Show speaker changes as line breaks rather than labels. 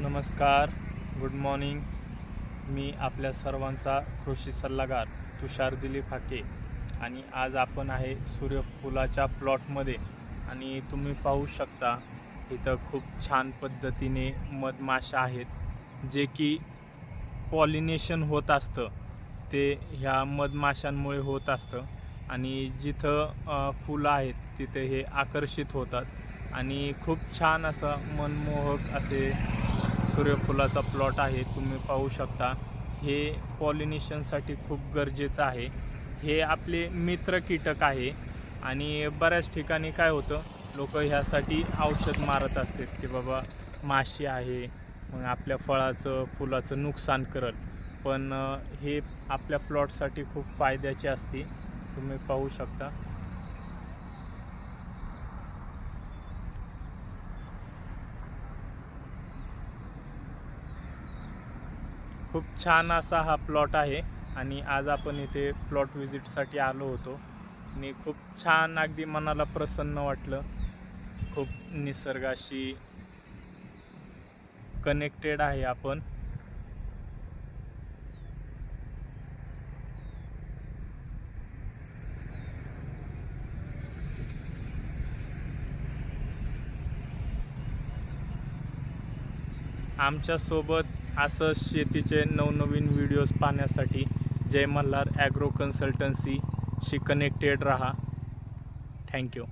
नमस्कार, good morning. मी आपल्या सर्वांचा कृषी सल्लागार तुषार दिलीप हाके आणि आज आपण आहे सूर्यफुलाच्या प्लॉटमध्ये आणि तुम्ही पाहू शकता इथं खूप छान पद्धतीने मधमाशा आहेत जे की पॉलिनेशन होत असतं. ते ह्या मधमाशांमुळे होत असतं आणि जिथं फुलं आहेत तिथे हे आकर्षित होतात आणि खूप छान असं मनमोहक असे सूर्यफुलाचा प्लॉट आहे. तुम्ही पाहू शकता हे पॉलिनेशनसाठी खूप गरजेचं आहे. हे आपले मित्र कीटक आहे आणि बऱ्याच ठिकाणी काय होतं, लोक ह्यासाठी औषध मारत असतात की बाबा माशी आहे मग आपल्या फळाचं फुलाचं नुकसान करल. पण हे आपल्या प्लॉटसाठी खूप फायद्याचे असते. तुम्ही पाहू शकता खूप छान असा हा प्लॉट आहे आणि आज आपण इथे प्लॉट व्हिजिटसाठी आलो होतो आणि खूप छान अगदी मनाला प्रसन्न वाटलं. खूप निसर्गाशी कनेक्टेड आहे आपण. आमच्यासोबत असं शेतीचे नवनवीन व्हिडिओज पाहण्यासाठी जय मल्हार ॲग्रो कन्सल्टन्सीशी कनेक्टेड रहा. थँक्यू.